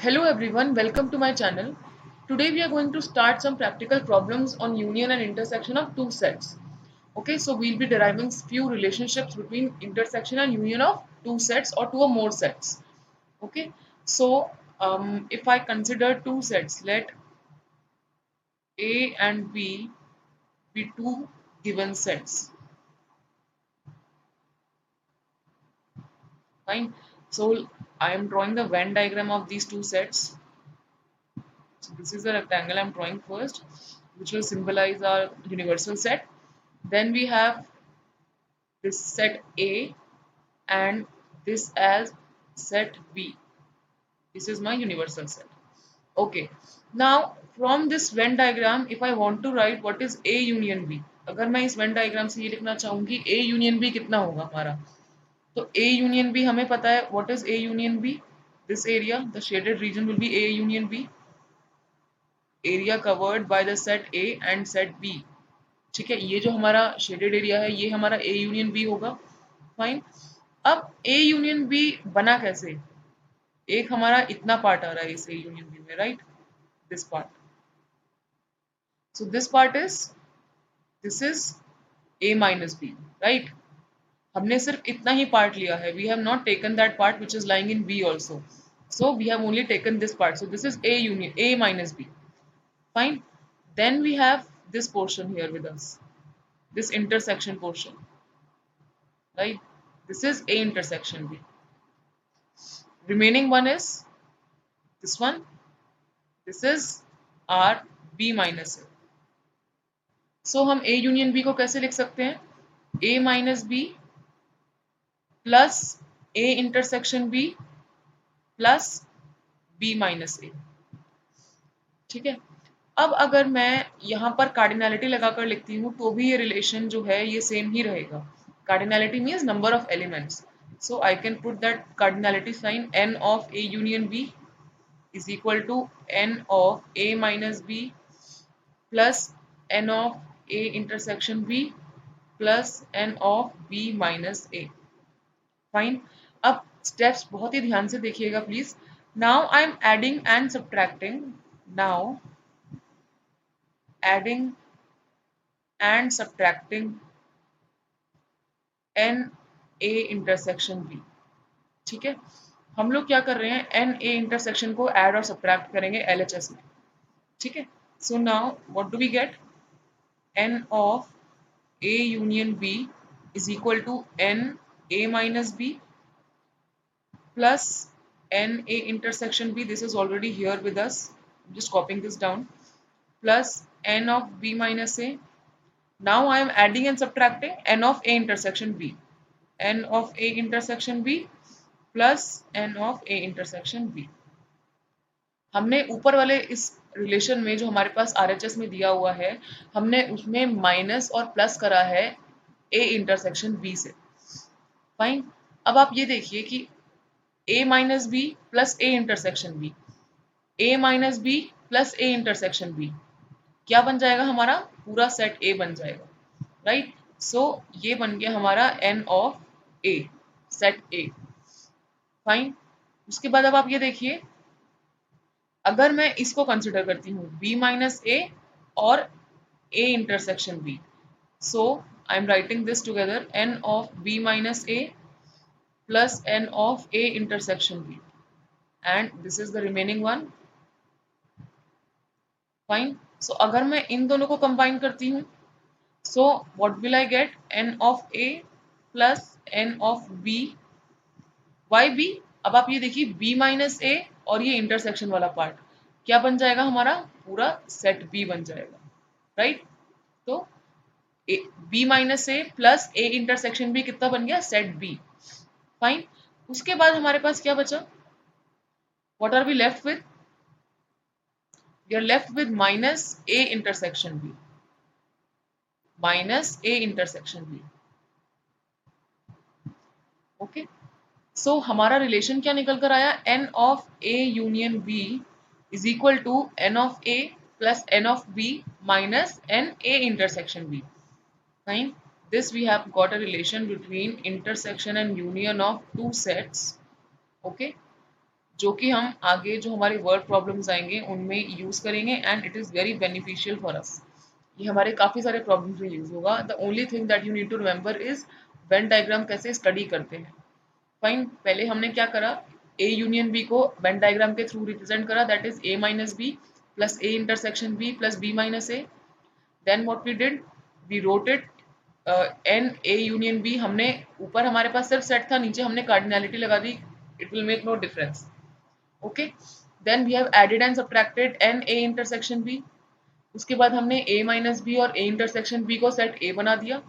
Hello everyone, welcome to my channel. Today we are going to start some practical problems on union and intersection of two sets. Okay, so we'll be deriving few relationships between intersection and union of two sets or two or more sets. Okay, so if I consider two sets, let A and B be two given sets. Fine. So I am drawing the Venn diagram of these two sets. So this is the rectangle I'm drawing first, which will symbolize our universal set. Then we have this set A and this as set B. This is my universal set. Okay. Now from this Venn diagram, if I want to write what is A union B, अगर मैं इस Venn diagram से ये लिखना चाहूंगी A union B कितना होगा हमारा, तो A union B हमें पता है. What is A union B? This area, the shaded region will be A union B. Area covered by the set A and set B. ठीक है, ये जो हमारा शेडेड एरिया है ये हमारा A यूनियन B होगा. फाइन. अब A यूनियन B बना कैसे? एक हमारा इतना पार्ट आ रहा है इस A यूनियन B में, right? This part. So this is A minus B, right? हमने सिर्फ इतना ही पार्ट लिया है. We have not taken that part which is lying in B also. So we have only taken this part. So this is A union A minus B. Fine. Then we have this portion here with us, this intersection portion, right? This is A intersection B. Remaining one is this one. This is our B minus A. So हम A union B को कैसे लिख सकते हैं? A minus B plus A intersection B plus B minus A. ठीक है. अब अगर मैं यहाँ पर कार्डिनैलिटी लगाकर लिखती हूँ तो भी ये रिलेशन जो है ये सेम ही रहेगा. Cardinality means number of elements. So I can put that cardinality sign n of A union B is equal to n of A minus B plus n of A intersection B plus n of B minus A. Fine. अब steps बहुत ही ध्यान से देखिएगा please. Now I am adding and subtracting. Now adding and subtracting n a intersection b. ठीक है, हम लोग क्या कर रहे हैं, n a intersection को add और subtract करेंगे LHS में. ठीक है. So now what do we get? n of a union b is equal to n a minus b plus n a intersection b. This is already here with us. I'm just copying this down. Plus n of b minus a. Now I am adding and subtracting n of a intersection b. n of a intersection b plus n of a intersection b. हमने ऊपर वाले इस relation में जो हमारे पास RHS में दिया हुआ है, हमने उसमें माइनस और प्लस करा है a इंटरसेक्शन b से. फाइन. अब आप ये देखिए कि a minus b plus a intersection b, a minus b plus a intersection b क्या बन जाएगा, हमारा पूरा सेट A बन जाएगा, राइट? सो ये बन गया हमारा n of A, set A. Fine. उसके बाद अब आप ये देखिए, अगर मैं इसको कंसिडर करती हूँ B माइनस A और A intersection B, so I am writing this together n of B minus A plus n of A intersection B and this is the remaining one. Fine. So अगर मैं इन दोनों को combine करती हूँ, so what will I get, n of A plus n of B. Why B? अब आप ये देखिए B माइनस A और ये इंटरसेक्शन वाला पार्ट क्या बन जाएगा, हमारा पूरा सेट B बन जाएगा, राइट? तो B minus A plus A intersection B कितना बन गया, सेट B. फाइन. उसके बाद हमारे पास क्या बचा, what are we left with? We are left with minus A intersection B. Minus A intersection B. Okay. So हमारा रिलेशन क्या निकल कर आया, n of A union B is equal to n of A plus n of B minus n A intersection B. Fine. This we have got a relation between intersection and union of two sets. Okay. जो कि हम आगे जो हमारे word problems आएंगे उनमें use करेंगे and it is very beneficial for us. ये हमारे काफ़ी सारे प्रॉब्लम्स में यूज होगा। The only thing that you need to remember is Venn diagram कैसे स्टडी करते हैं। फाइन, पहले हमने क्या करा, ए यूनियन बी को वेन डायग्राम के थ्रू रिप्रेजेंट करा, that is A minus B plus A intersection B plus B minus A. Then what we did, we wrote it N A union B. हमने ऊपर हमारे पास सिर्फ set था, नीचे हमने कार्डिनलिटी लगा दी, it will make no difference. Okay, then we have added and subtracted n a intersection b. उसके बाद हमने a माइनस बी और a इंटरसेक्शन b को सेट a बना दिया,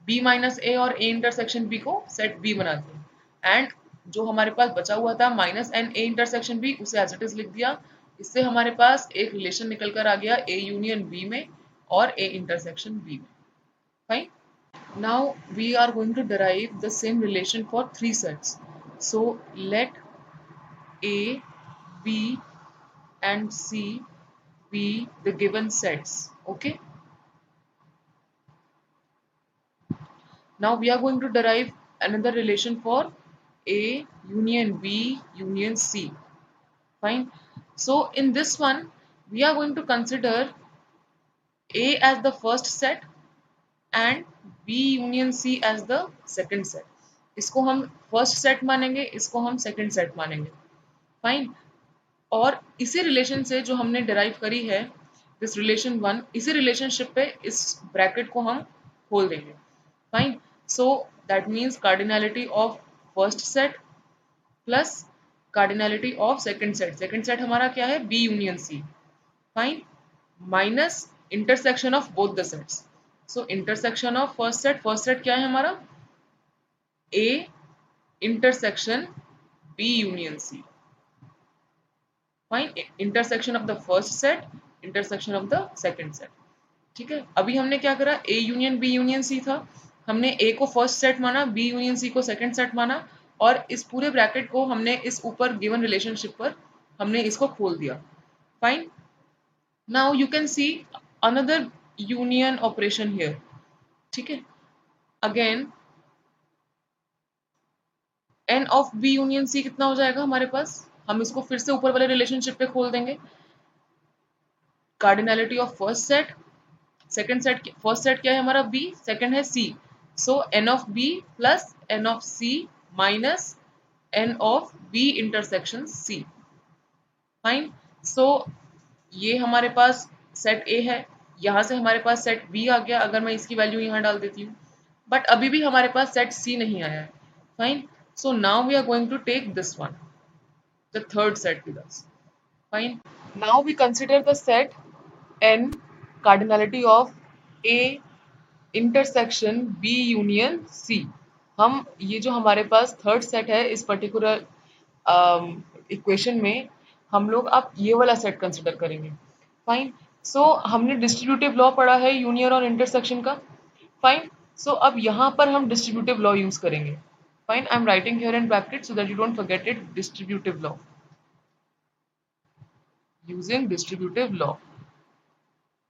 b माइनस a और a इंटरसेक्शन b को सेट b बना दिया, एंड जो हमारे पास बचा हुआ था minus n a intersection b उसे एज इट इज लिख दिया। इससे हमारे पास एक रिलेशन निकल कर आ गया a यूनियन b में और a इंटरसेक्शन b में। Fine, now we are going to derive the same relation for three sets. So let A, B and C be the given sets. Okay, now we are going to derive another relation for A union B union C. Fine, so in this one we are going to consider A as the first set and B union C as the second set. इसको हम first set मानेंगे, इसको हम second set मानेंगे। Fine, और इसी relation से जो हमने डिराइव करी है दिस रिलेशन वन, इसी रिलेशनशिप पे इस ब्रैकेट को हम खोल देंगे। Fine, so that means cardinality of first set plus cardinality of second set. Second set हमारा क्या है, B union C. Fine, minus intersection of both the sets. So intersection of first set क्या है हमारा, A intersection B union C. Fine, intersection of the first set intersection of the second set. ठीक है, अभी हमने क्या करा, A union B union C था, हमने ए को फर्स्ट सेट माना, बी यूनियन सी को सेकंड सेट माना, और इस पूरे ब्रैकेट को हमने इस ऊपर गिवन रिलेशनशिप पर हमने इसको खोल दिया। Fine, now you can see another union operation here. ठीक है, again n of B union C कितना हो जाएगा हमारे पास, हम इसको फिर से ऊपर वाले रिलेशनशिप पे खोल देंगे। Cardinality of first set, second set, first set क्या है हमारा बी, सेकंड है c, so n of b plus n of c minus n of b intersection c. Fine, so ये हमारे पास सेट ए है, यहां से हमारे पास सेट बी आ गया अगर मैं इसकी वैल्यू यहां डाल देती हूँ, बट अभी भी हमारे पास सेट सी नहीं आया है। Fine, so now we are going to take this one, the third set with us. Fine, now we consider the set n cardinality of a intersection b union c। हम ये जो हमारे पास थर्ड सेट है इस particular equation में हम लोग अब ये वाला सेट कंसिडर करेंगे। फाइन, सो हमने डिस्ट्रीब्यूटिव लॉ पढ़ा है यूनियन और इंटरसेक्शन का। फाइन, सो अब यहाँ पर हम डिस्ट्रीब्यूटिव लॉ यूज करेंगे। Fine, I'm writing here in brackets so that you don't forget it. Distributive law. Using distributive law.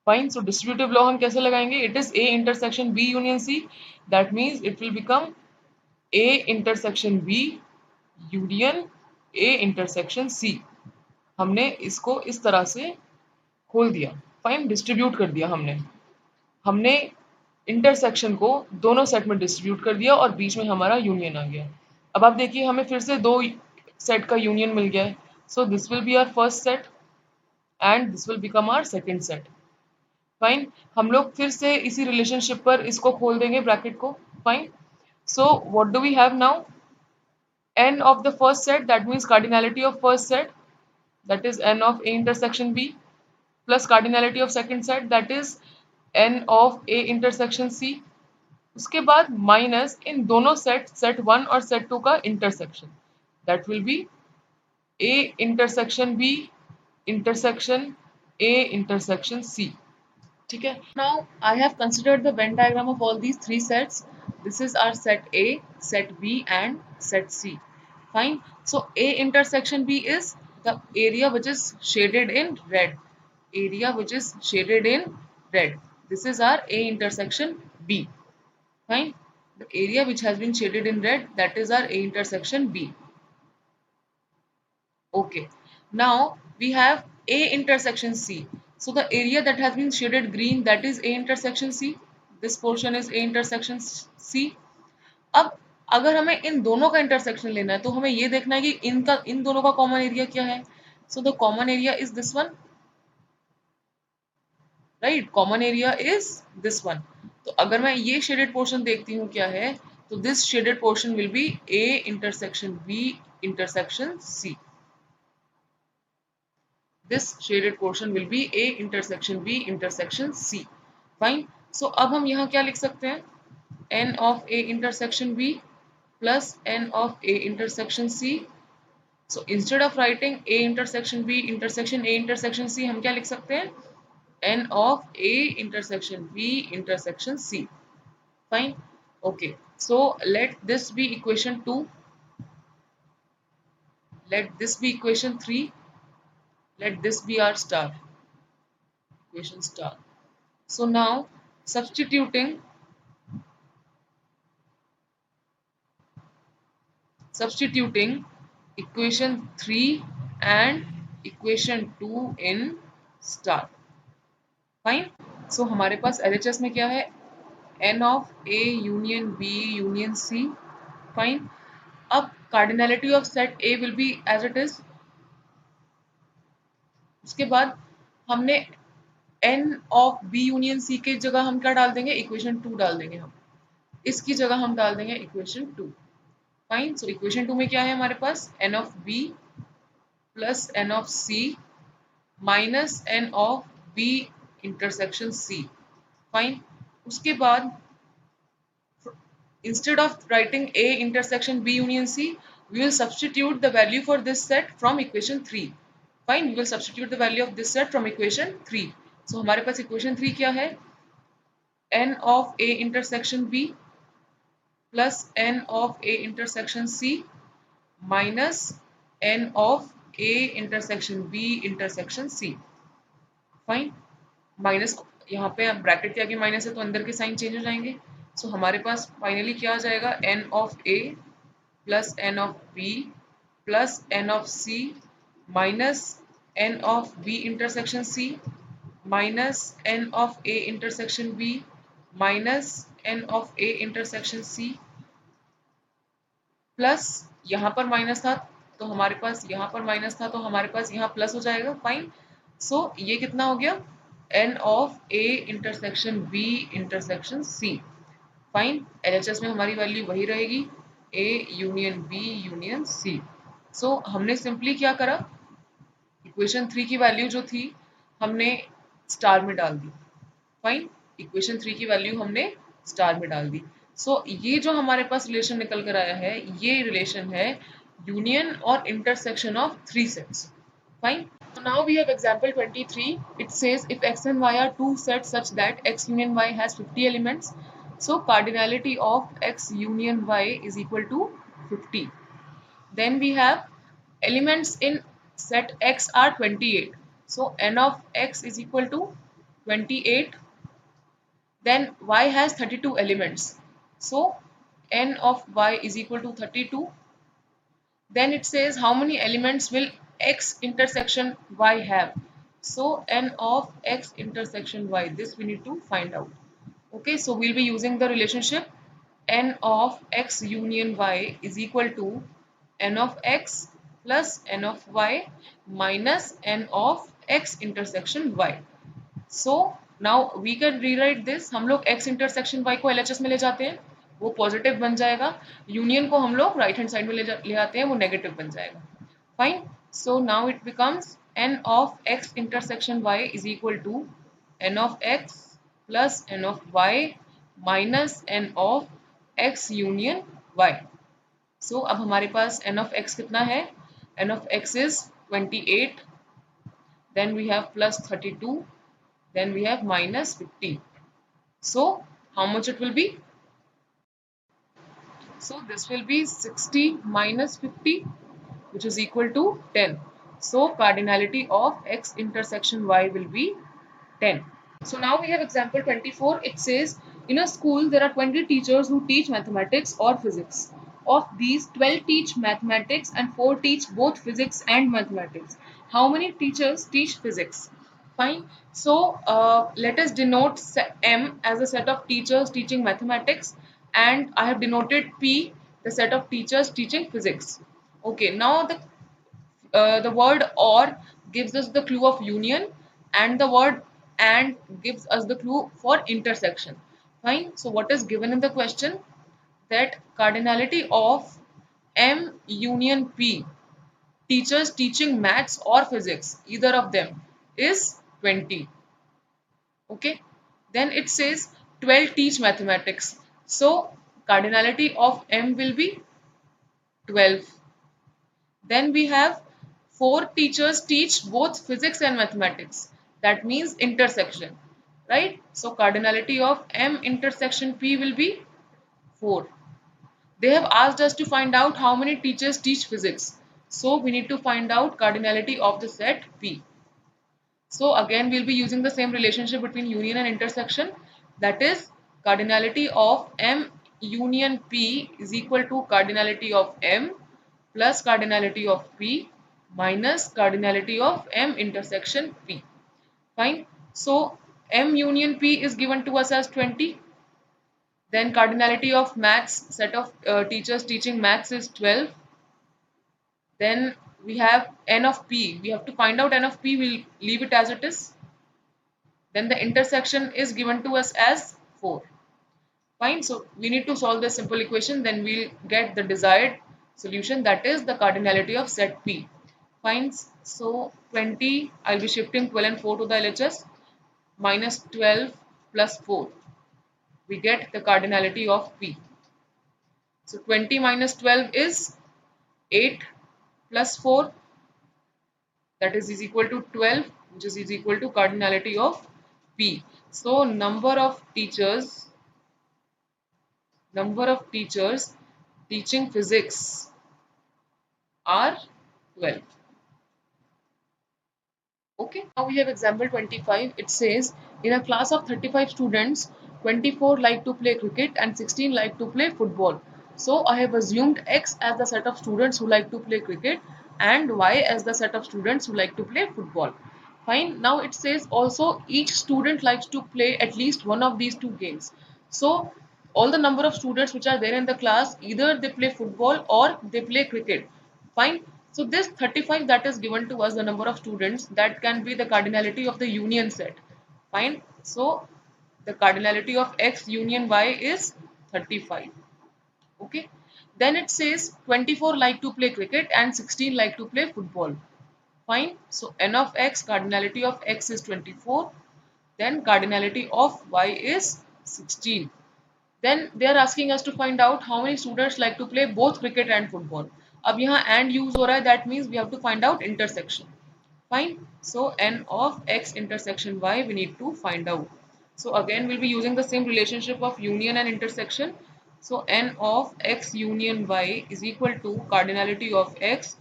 Fine. So distributive law हम कैसे लगाएंगे? It is A intersection B union C. That means it will become A intersection B union A intersection C. हमने इसको इस तरह से खोल दिया। फाइन, डिस्ट्रीब्यूट कर दिया हमने इंटरसेक्शन को दोनों सेट में डिस्ट्रीब्यूट कर दिया और बीच में हमारा यूनियन आ गया। अब आप देखिए हमें फिर से दो सेट का यूनियन मिल गया है, so this will be our first set and this will become our second set. Fine, हम लोग फिर से इसी रिलेशनशिप पर इसको खोल देंगे ब्रैकेट को। Fine, so what do we have now, n of the first set, that means cardinality of first set, that is n of A intersection B, plus cardinality of second set, that is n of A intersection C। उसके बाद minus इन दोनों set one और set two का intersection, that will be A intersection B intersection A intersection C। ठीक है, now I have considered the Venn diagram of all these three sets. This is our set A, set B and set C। Fine, so A intersection B is the area which is shaded in red, area which is shaded in red. This is our A intersection B. Fine, the area which has been shaded in red, that is our A intersection B. Okay. Now we have A intersection C. So the area that has been shaded green, that is A intersection C. This portion is A intersection C. अब अगर हमें इन दोनों का intersection लेना है तो हमें ये देखना है कि इन दोनों का कॉमन एरिया क्या है. So the common area is this one, right. Common area is this one. तो अगर मैं ये शेडेड पोर्शन देखती हूँ क्या है, तो this shaded portion will be A intersection B intersection C. This shaded portion will be A intersection B intersection C. Fine. So अब हम यहाँ क्या लिख सकते हैं, n of A intersection B plus n of A intersection C. So instead of writing A intersection B intersection A intersection C, हम क्या लिख सकते हैं, n of A intersection B intersection C. Fine. Okay. So let this be equation 2. Let this be equation 3. Let this be our star. Equation star. So now substituting equation 3 and equation 2 in star. Fine. So हमारे पास LHS में क्या है, n of A union B union C. Fine. अब cardinality of set A will be as it is. उसके बाद हमने n of B union C के जगह हम क्या डाल देंगे, इक्वेशन 2 डाल देंगे. हम इसकी जगह हम डाल देंगे इक्वेशन 2. फाइन. सो इक्वेशन 2 में क्या है हमारे पास, n of B plus n of C minus n of B intersection C. Fine. उसके बाद instead of writing A intersection B union C, we will substitute the value for this set from equation 3. Fine. We will substitute the value of this set from equation 3. So हमारे पास equation 3 क्या है, n of A intersection B plus n of A intersection C minus n of A intersection B intersection C. Fine. Minus यहाँ पे bracket के आगे minus है तो अंदर के साइन चेंज हो जाएंगे. सो हमारे पास फाइनली क्या आ जाएगा, n of A plus n of B plus n of C minus n of B intersection C minus n of A intersection B minus n of A intersection C plus यहाँ पर minus था तो हमारे पास यहाँ पर minus था तो हमारे पास यहाँ प्लस हो जाएगा. फाइन. सो ये कितना हो गया, n of A intersection B intersection C. Fine. LHS में हमारी वैल्यू वही रहेगी, A union B union C. सो हमने सिंपली क्या करा, इक्वेशन 3 की वैल्यू जो थी हमने स्टार में डाल दी. फाइन. इक्वेशन 3 की वैल्यू हमने स्टार में डाल दी. सो ये जो हमारे पास रिलेशन निकल कर आया है, ये रिलेशन है यूनियन और intersection of 3 sets. Fine. So now we have example 23. It says if x and y are two sets such that x union y has 50 elements, so cardinality of x union y is equal to 50. Then we have elements in set x are 28. So n of x is equal to 28. Then y has 32 elements. So n of y is equal to 32. Then it says how many elements will x intersection y have. So n of x intersection y, this we need to find out. Okay, so we'll be using the relationship n of x union y is equal to n of x plus n of y minus n of x intersection y. So now we can rewrite this. हम लोग x intersection y को LHS में ले जाते हैं, वो positive बन जाएगा. यूनियन को हम लोग राइट हैंड साइड में ले आते हैं, वो नेगेटिव बन जाएगा. Fine. So now it becomes n of x intersection y is equal to n of x plus n of y minus n of x union y. सो अब हमारे पास n of x कितना है, n of x is 28, then we have plus 32, then we have minus 50. So how much it will be? So this will be 60 minus 50, which is equal to 10. So cardinality of x intersection y will be 10. So now we have example 24. It says in a school there are 20 teachers who teach mathematics or physics. of these 12 teach mathematics and 4 teach both physics and mathematics. How many teachers teach physics? Fine. So let us denote M as a set of teachers teaching mathematics, and I have denoted P, the set of teachers teaching physics. Okay, now the word or gives us the clue of union, and the word and gives us the clue for intersection. Fine. So what is given in the question? That cardinality of M union P, teachers teaching maths or physics, either of them, is 20. Okay. Then it says 12 teach mathematics. So cardinality of M will be 12. Then we have 4 teachers teach both physics and mathematics. That means intersection, right? So cardinality of M intersection P will be 4. They have asked us to find out how many teachers teach physics. So we need to find out cardinality of the set P. So again, we'll be using the same relationship between union and intersection. That is, cardinality of M union P is equal to cardinality of M plus cardinality of P minus cardinality of M intersection P. Fine. So M union P is given to us as 20. Then cardinality of maths, set of teachers teaching maths is 12. Then we have n of p. We have to find out n of p. We'll leave it as it is. Then the intersection is given to us as 4. Fine. So we need to solve this simple equation. Then we'll get the desired solution, that is the cardinality of set P. Fine. So 20, I'll be shifting 12 and 4 to the LHS, minus 12 plus 4. We get the cardinality of P. So 20 minus 12 is 8 plus 4, that is equal to 12, which is equal to cardinality of P. So number of teachers teaching physics are 12. Okay, now we have example 25. It says in a class of 35 students, 24 like to play cricket and 16 like to play football. So I have assumed X as the set of students who like to play cricket and Y as the set of students who like to play football. Fine. Now it says also each student likes to play at least one of these two games. So all the number of students which are there in the class, either they play football or they play cricket. Fine. So this 35 that is given to us, the number of students, that can be the cardinality of the union set. Fine. So the cardinality of X union Y is 35. Okay. Then it says 24 like to play cricket and 16 like to play football. Fine. So n of X, cardinality of X is 24. Then cardinality of Y is 16. Then they are asking us to find out how many students like to play both cricket and football. अब यहाँ and use हो रहा है, that means we have to find out intersection. Fine. So n of X intersection Y we need to find out. So again we'll be using the same relationship of union and intersection. So n of X union Y is equal to cardinality of X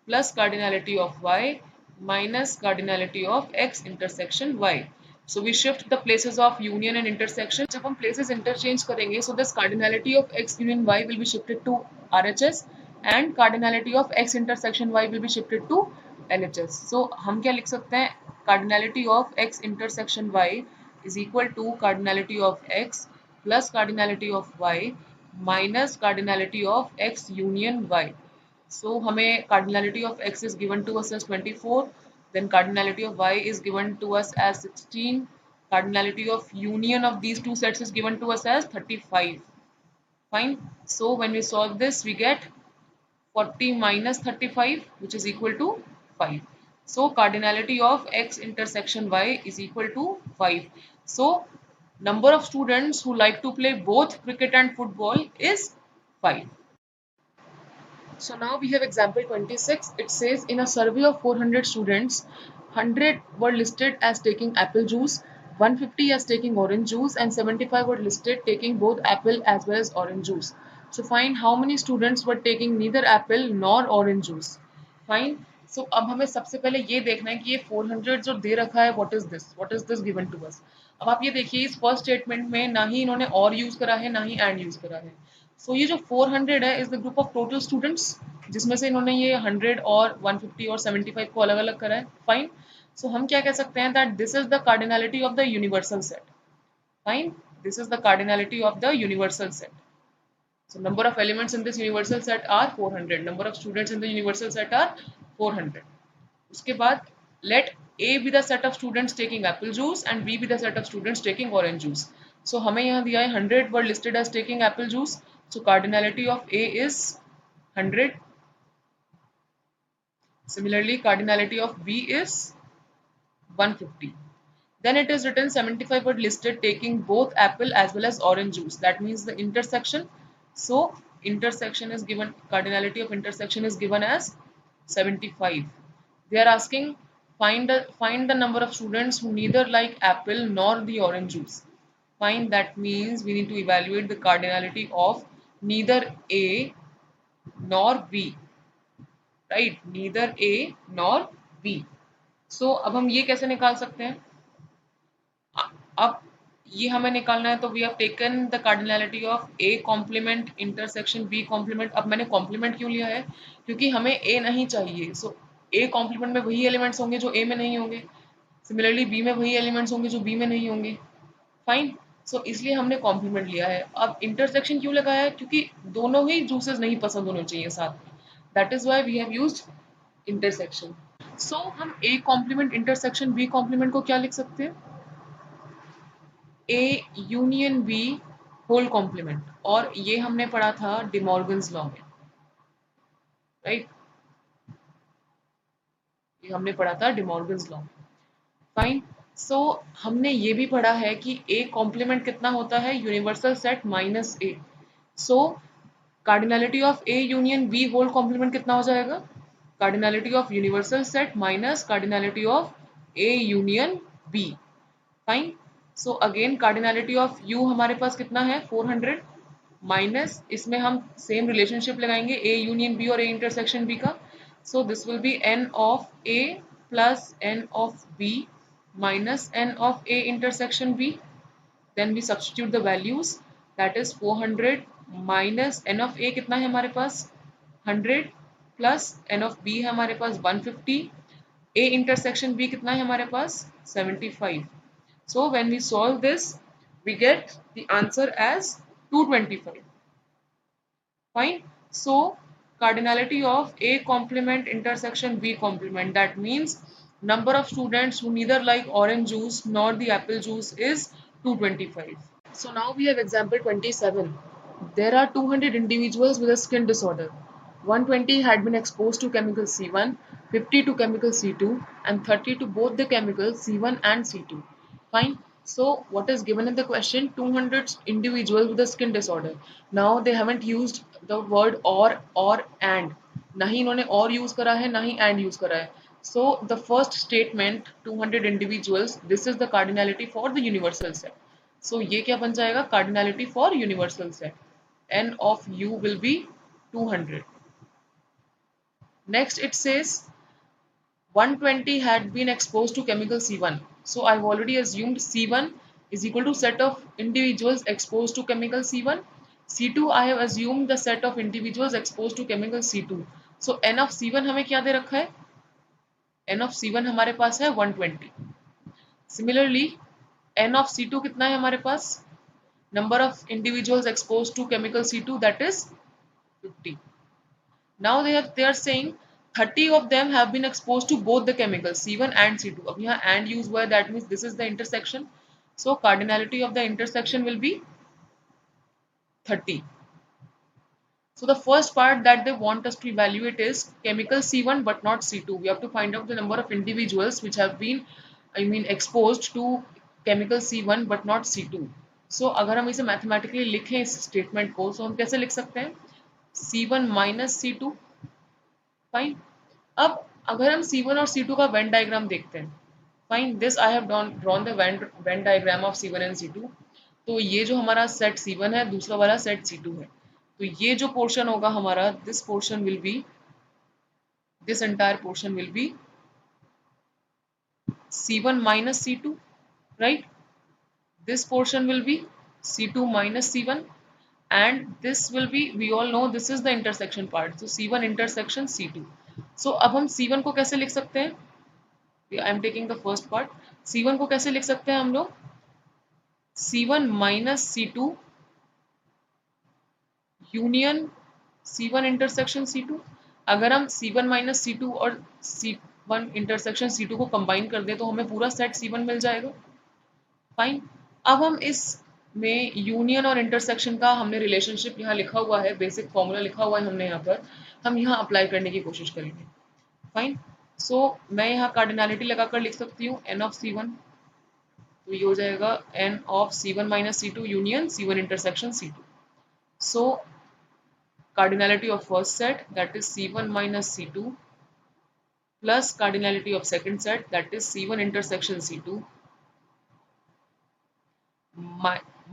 plus cardinality of Y minus cardinality of X intersection Y. So we shift the places of union and intersection. जब हम places interchange करेंगे, so this cardinality of X union Y will be shifted to RHS and cardinality of X intersection Y will be shifted to LHS. So हम क्या लिख सकते हैं? Cardinality of X intersection Y is equal to cardinality of X plus cardinality of Y minus cardinality of X union Y. So हमें cardinality of X is given to us as 24. Then cardinality of Y is given to us as 16. Cardinality of union of these two sets is given to us as 35. Fine. So when we solve this, we get 40 minus 35, which is equal to 5. So cardinality of X intersection Y is equal to 5. So number of students who like to play both cricket and football is 5. So now we have example 26. It says in a survey of 400 students, 100 were listed as taking apple juice, 150 as taking orange juice, and 75 were listed taking both apple as well as orange juice. So find how many students were taking neither apple nor orange juice. Fine. So अब हमें सबसे पहले ये देखना है कि ये 400 जो दे रखा है, what is this given to us. अब आप ये देखिए इस फर्स्ट स्टेटमेंट में ना ही इन्होंने और यूज करा है ना ही एंड यूज करा है. सो ये जो 400 है is the group of total students, जिसमें से इन्होंने ये 100 और 150 और 75 को अलग अलग करा है, फाइन। सो हम क्या कह सकते हैं that this is the cardinality of the universal set, fine, this is the cardinality of the universal set. So number of elements in this universal set are 400. Number of students in the universal set are 400. उसके बाद let A be the set of students taking apple juice and B be the set of students taking orange juice. So हमें यहाँ दिया है 100 were listed as taking apple juice. So cardinality of A is 100. Similarly, cardinality of B is 150. Then it is written 75 were listed taking both apple as well as orange juice. That means the intersection. So intersection is given, cardinality of intersection is given as 75. They are asking find the number of students who neither like apple nor the orange juice. Find, that means we need to evaluate the cardinality of neither A nor B, right? Neither A nor B. So अब हम ये कैसे निकाल सकते हैं? अब ये हमें निकालना है, तो we have taken the cardinality of A complement intersection B complement. अब मैंने कॉम्प्लीमेंट क्यों लिया है, क्योंकि हमें ए नहीं चाहिए। सो ए कॉम्प्लीमेंट में वही एलिमेंट्स होंगे जो ए में नहीं होंगे, सिमिलरली बी में वही एलिमेंट्स होंगे जो बी में नहीं होंगे, फाइन। सो इसलिए हमने कॉम्प्लीमेंट लिया है। अब इंटरसेक्शन क्यों लगाया है, क्योंकि दोनों ही जूसेस नहीं पसंद होने चाहिए साथ में, that is why we have used intersection. So हम a complement intersection B complement को क्या लिख सकते हैं, a union B whole complement, और ये हमने पढ़ा था डिमॉर्गन्स लॉ में, राइट? ये हमने पढ़ा था डिमॉर्गन्स लॉ में, फाइन। सो हमने ये भी पढ़ा है कि ए कॉम्प्लीमेंट कितना होता है, universal set minus A. So cardinality of A union B whole complement कितना हो जाएगा, cardinality of universal set minus cardinality of A union B, fine. So again cardinality of U हमारे पास कितना है 400, माइनस इसमें हम सेम रिलेशनशिप लगाएंगे ए यूनियन बी और ए इंटरसेक्शन बी का। So this will be n of a plus n of b minus n of a intersection b. Then we substitute the values, that is 400 minus n of a कितना है हमारे पास 100 plus n of b है हमारे पास 150, ए intersection B कितना है हमारे पास 75। So when we solve this, we get the answer as 225. Fine. So cardinality of A complement intersection B complement, that means number of students who neither like orange juice nor the apple juice is 225. So now we have example 27. There are 200 individuals with a skin disorder. 120 had been exposed to chemical C1, 50 to chemical C2, and 30 to both the chemicals C1 and C2. Fine. So what is given in the question? 200 individuals with a skin disorder. Now they haven't used the word or and. ना ही इन्होंने और use करा है, ना ही and use करा है। So the first statement 200 individuals, this is the cardinality for the universal set. So ये क्या बन जाएगा, cardinality for universal set. N of u will be 200. Next it says 120 had been exposed to chemical C1. So I've already assumed C1 is equal to set of individuals exposed to chemical C1. C2 I have assumed the set of individuals exposed to chemical C2. So N of C1 हमें क्या दे रखा है, N of C1 हमारे पास है 120. Similarly N of C2 कितना है हमारे पास, number of individuals exposed to chemical C2, that is 50. Now they are saying 30 of them have been exposed to both the chemicals C1 and C2. अब यहाँ and use हुआ है, that means this is the intersection. So cardinality of the intersection will be 30. So the first part that they want us to evaluate is chemical C1 but not C2. We have to find out the number of individuals which have been, exposed to chemical C1 but not C2. So अगर हम इसे mathematically लिखें इस statement को, so हम कैसे लिख सकते हैं, C1 minus C2, फाइन। अब अगर हम C1 और C2 का वेन डायग्राम देखते हैं, fine, this I have drawn the Venn diagram of C1 and C2। तो ये जो हमारा सेट C1 है, दूसरा वाला सेट C2 है, तो ये जो पोर्शन होगा हमारा, this portion will be, this entire portion will be C1 minus C2, right? This portion will be C2 minus C1, and this will be, we all know this is the intersection part, so C1 intersection C2. So अब हम C1 को कैसे लिख सकते हैं? I am taking the first part. C1 को कैसे लिख सकते हैं हम लोग? C1 minus C2 union C1 intersection C2। अगर हम C1 माइनस C2 और C1 इंटरसेक्शन C2 को कंबाइन कर दें तो हमें पूरा सेट C1 मिल जाएगा। फाइन। अब हम इस में यूनियन और इंटरसेक्शन का हमने रिलेशनशिप यहाँ लिखा हुआ है, बेसिक फॉर्मूला लिखा हुआ है हमने यहाँ पर, हम यहाँ अप्लाई करने की कोशिश करेंगे। फाइन। सो मैं यहाँ कार्डिनलिटी लगाकर लिख सकती हूँ n ऑफ C1, तो ये हो जाएगा n of C1 minus C2 union C1 intersection C2। So cardinality of first set that is C1 minus C2 plus cardinality of second set that is C1 intersection C2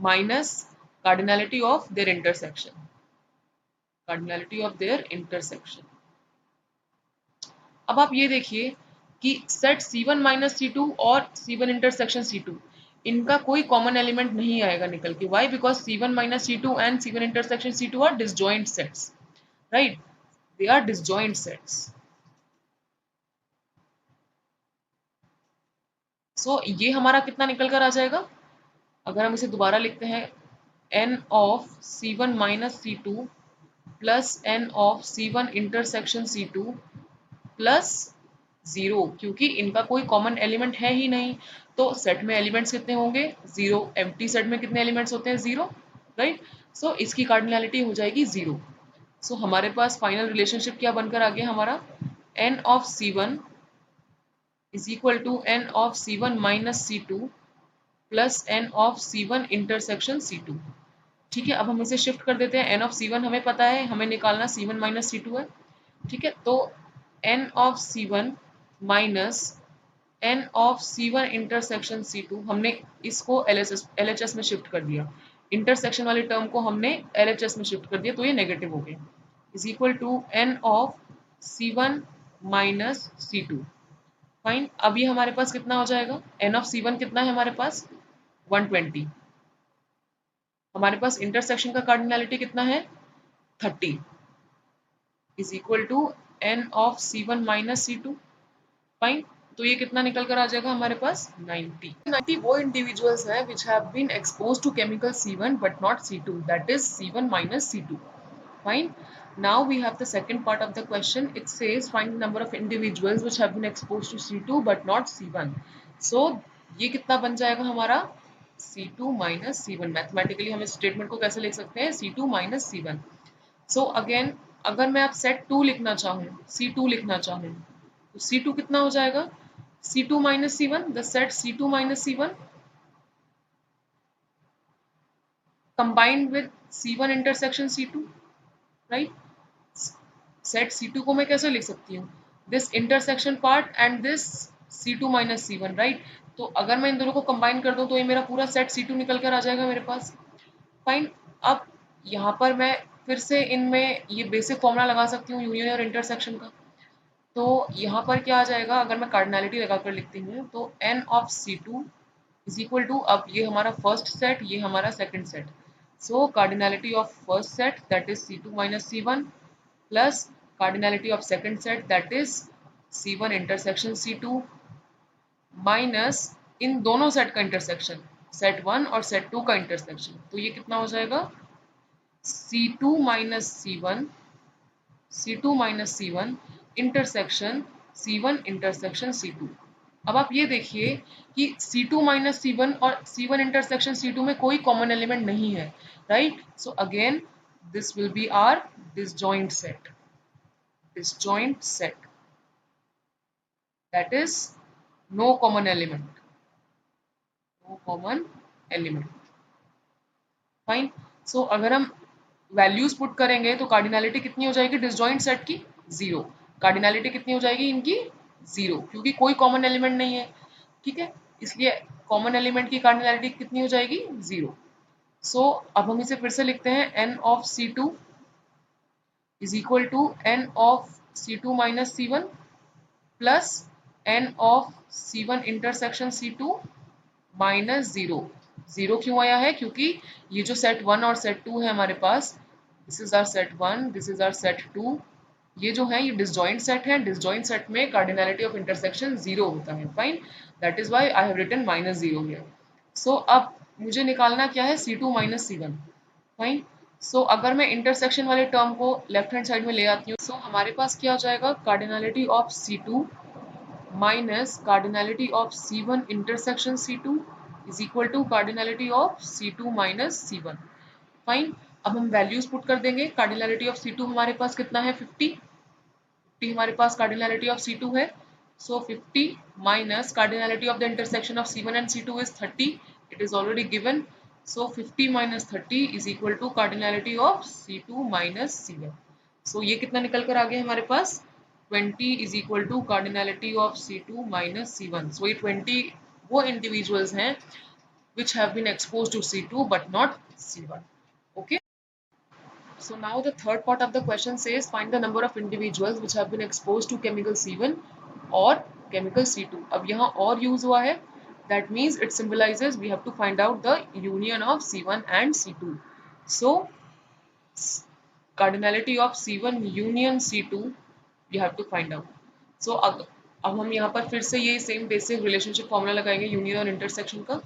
minus cardinality of their intersection, cardinality of their intersection। अब आप ये देखिए कि set C1 minus C2 और C1 intersection C2 इनका कोई common element नहीं आएगा निकल के। Why? Because C1 minus C2 and C1 intersection C2 are disjoint sets, right? They are disjoint sets. So ये हमारा कितना निकल कर आ जाएगा? अगर हम इसे दोबारा लिखते हैं n of C1 minus C2 plus n of C1 intersection C2 plus 0, क्योंकि इनका कोई कॉमन एलिमेंट है ही नहीं, तो सेट में एलिमेंट्स कितने होंगे? 0। एम्प्टी सेट में कितने एलिमेंट्स होते हैं? 0, राइट? सो इसकी कार्डिनलिटी हो जाएगी 0। सो हमारे पास फाइनल रिलेशनशिप क्या बनकर आ गया हमारा? n of C1 is equal to n of C1 minus C2 plus n of C1 intersection C2। ठीक है, अब हम इसे शिफ्ट कर देते हैं। n ऑफ C1 हमें पता है, हमें निकालना C1 माइनस C2 है। ठीक है, तो n of C1 minus n of C1 intersection C2, हमने इसको LHS में शिफ्ट कर दिया। इंटरसेक्शन वाली टर्म को हमने LHS में शिफ्ट कर दिया, तो ये नेगेटिव हो गया। Is equal to n of C1 minus C2। Fine. अब ये हमारे पास कितना हो जाएगा? n ऑफ C1 कितना है हमारे पास? 120। हमारे पास इंटरसेक्शन का कार्डिनलिटी कितना है? 30 is equal to n of C1 minus C2। Fine. तो ये कितना निकल कर आ जाएगा हमारे पास? 90। 90 वो इंडिविजुअल्स हैं which have been exposed to chemical C1 but not C2, that is C1 minus C2। Fine. Now we have the second part of the question. It says find the number of individuals which have been exposed to C2 but not C1। So ये कितना बन जाएगा हमारा? C2 minus C1। Mathematically हम इस statement को कैसे लिख सकते हैं? C2 minus C1। So again अगर मैं आप सेट 2 लिखना चाहूँ, C2 लिखना चाहूँ, तो C2 कितना हो जाएगा? C2 minus C1, the set C2 minus C1 combined with C1 intersection C2, right? Set C2 को मैं कैसे लिख सकती हूँ? This intersection part and this C2 minus C1, right? तो अगर मैं इन दोनों को कंबाइन कर दूं तो ये मेरा पूरा सेट C2 निकल कर आ जाएगा मेरे पास। फाइन। अब यहाँ पर मैं फिर से इनमें ये बेसिक फॉर्मूला लगा सकती हूँ यूनियन और इंटरसेक्शन का। तो यहाँ पर क्या आ जाएगा? अगर मैं कार्डिनलिटी लगाकर लिखती हूँ तो n of C2 is equal to, अब ये हमारा फर्स्ट सेट, ये हमारा second set, so cardinality of first set that is C2 minus C1 plus cardinality of second set that is C1 intersection C2 minus इन दोनों set का intersection, set 1 और set 2 का इंटरसेक्शन। तो ये कितना हो जाएगा? C2 minus C1, C2 minus C1 intersection C1 intersection C2। अब आप ये देखिए कि C2 माइनस C1 और C1 इंटरसेक्शन C2 में कोई कॉमन एलिमेंट नहीं है, right? So again this will be our disjoint set, disjoint set, that is no common element, no common element। Fine. So अगर हम वैल्यूज पुट करेंगे तो cardinality कितनी हो जाएगी डिसजॉइंट सेट की? 0। कार्डिनलिटी कितनी हो जाएगी इनकी? 0, क्योंकि कोई कॉमन एलिमेंट नहीं है। ठीक है, इसलिए कॉमन एलिमेंट की कार्डिनलिटी कितनी हो जाएगी? 0। सो अब हम इसे फिर से लिखते हैं n of C2 is equal to n of C2 minus C1 plus n of C1 intersection C2 minus 0। Zero क्यों आया है? क्योंकि ये जो सेट 1 और सेट 2 है हमारे पास, this is our set 1, this is our set 2, ये जो है ये डिसजॉइंट सेट है। डिसजॉइंट सेट में कार्डिनैलिटी ऑफ इंटरसेक्शन जीरो होता है। Fine, that is why I have written minus zero here. So अब मुझे निकालना क्या है? C2 minus C1। Fine, so अगर मैं इंटरसेक्शन वाले टर्म को लेफ्ट हैंड साइड में ले आती हूँ, सो हमारे पास क्या हो जाएगा? Cardinality of C2 minus cardinality of C1 intersection C2 is equal to cardinality of C2 minus C1। Fine, अब हम वैल्यूज पुट कर देंगे। कार्डिनैलिटी ऑफ C2 हमारे पास कितना है? 50। 50 हमारे पास कार्डिनैलिटी ऑफ C2 है। So 50 minus cardinality of the intersection of C1 and C2 is 30। It is already given. So 50 minus 30 is equal to cardinality of C2 minus C1। सो ये कितना निकल कर आ गया हमारे पास? 20 is equal to cardinality of C2 minus C1। So ये 20 वो individuals हैं which have been exposed to C2 but not C1। Okay. So now the third part of the question says find the number of individuals which have been exposed to chemical C1 or chemical C2। अब यहाँ और use हुआ है, that means it symbolizes we have to find out the union of C1 and C2। So cardinality of C1 union C2 you have to find out। So अब हम यहाँ पर फिर से ये सेम बेसिक रिलेशनशिप फॉर्मूला लगाएंगे union और intersection का।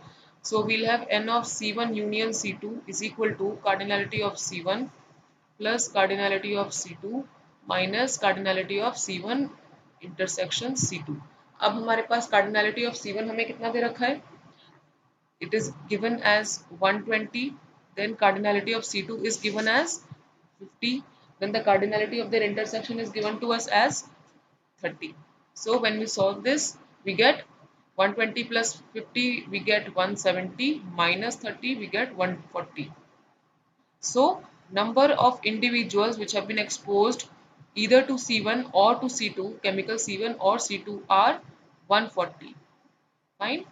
So we'll have n of C1 union C2 is equal to cardinality of C1 plus cardinality of C2 minus cardinality of C1 intersection C2। अब हमारे पास cardinality of C1 हमें कितना दे रखा है? It is given as 120, then cardinality of C2 is given as 50, then the cardinality of their intersection is given to us as 30। So when we solve this, we get 120 plus 50, we get 170, minus 30, we get 140। So number of individuals which have been exposed either to C1 or to C2, chemical C1 or C2 are 140। Fine.